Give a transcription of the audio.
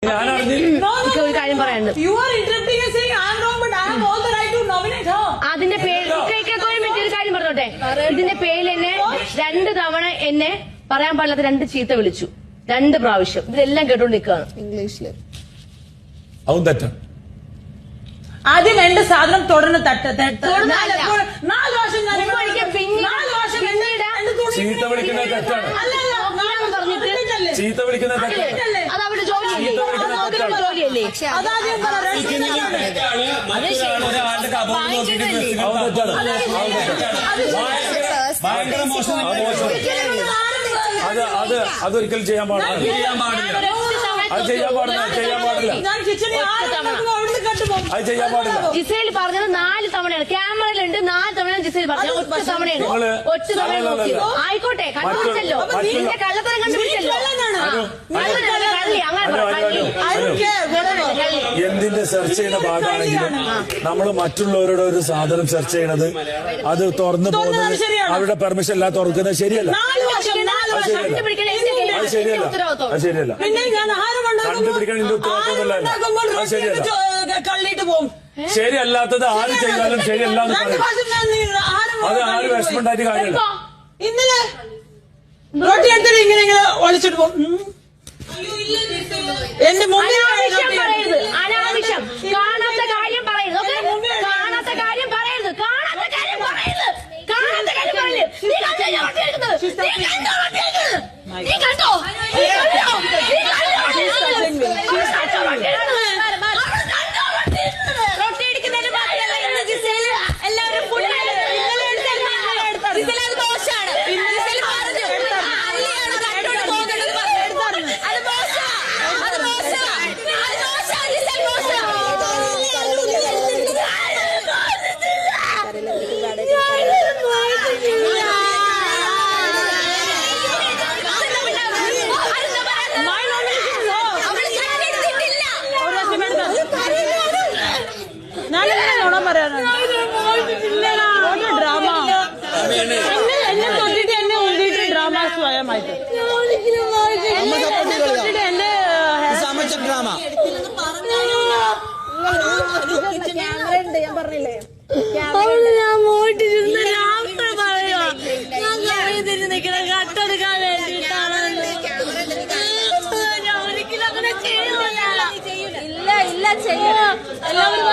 ഒരു കാര്യം പറയാനുണ്ട്. അതിന്റെ പേര് ഒരു കാര്യം പറഞ്ഞോട്ടെ. ഇതിന്റെ പേരിൽ എന്നെ 2 തവണ എന്നെ പറയാൻ പാടില്ലാത്ത 2 ചീത്ത വിളിച്ചു, 2 പ്രാവശ്യം. ഇതെല്ലാം കേട്ടോണ്ട് നിൽക്കുകയാണ് ഇംഗ്ലീഷില്. ആദ്യം എന്റെ സാധനം തുടർന്ന് തട്ട് ചീത്ത വിളിക്കുന്ന തെറ്റാണ്. ചീത്ത വിളിക്കുന്ന തെറ്റാണ്. അത് അവരുടെ ജോലിയല്ലേ? ജോലിയല്ലേ? ഭയങ്കര മോശം. അതൊരിക്കലും ചെയ്യാൻ പാടില്ല. അത് ചെയ്യാൻ പാടില്ല. അത് ചെയ്യാൻ പാടില്ല. ജിസേൽ പറഞ്ഞത് 4 തവണയാണ്. ക്യാമറയിലുണ്ട് 4 തവണയാണ് ജിസേൽ പറഞ്ഞത്. ഒറ്റ തവണയാണ്. ഒറ്റ തവണ ആയിക്കോട്ടെ, കണ്ടുപിടിച്ചല്ലോ. നിന്റെ കള്ളത്തരം കണ്ടുപിടിച്ചല്ലോ. എന്തിന്റെ സെർച്ച് ചെയ്യുന്ന ഭാഗമാണെങ്കിലും നമ്മൾ മറ്റുള്ളവരുടെ ഒരു സാധനം സെർച്ച് ചെയ്യണത്, അത് തുറന്നു പോകുന്നത്, അവരുടെ പെർമിഷൻ ഇല്ലാതെ തുറക്കുന്നത് ശരിയല്ല. അത് ശരിയല്ല. അത് ശരിയല്ല. കണ്ടുപിടിക്കാൻ ഇതിന്റെ ഉത്തരവാദിത്തമല്ല. അത് ശരിയല്ല. ശരിയല്ലാത്തത് ആര് ചെയ്താലും ശരിയല്ല എന്ന് പറയും. അത് ആര് വിഷമമുണ്ടായിട്ട് കാര്യമില്ല. ഇന്നലെ റോട്ടി എടുത്തിട്ട് ഇങ്ങനെ ഒളിച്ചിട്ട് പോകും. എന്റെ മുമ്പിൽ അനാവശ്യം. കാണാത്ത കാര്യം പറയരുത്. കാണാത്ത കാര്യം പറയരുത്. കാണാത്ത കാര്യം പറയരുത്. കാണാത്ത കാര്യം പറയരുത്. നീ കണ്ടോ? റൊട്ടി അടിക്കുന്നതിന് മാത്രമല്ല എല്ലാവരും ഫുഡ് മോശമാണ്. എന്നെ തൊട്ടിട്ട് എന്നെ ഉള്ളിട്ട് ഡ്രാമ സ്വയമായിട്ട് ഡ്രാമ ക്യാമറയുണ്ട്, ഞാൻ പറഞ്ഞില്ലേ. ഞാൻ പോയിട്ടിരുന്ന പറയുക കട്ടെടുക്കാൻ വേണ്ടിയിട്ടാണ്. ഞാൻ ഒരിക്കലും അങ്ങനെ ചെയ്യൂല. ഇല്ല ചെയ്യണം. എല്ലാവരും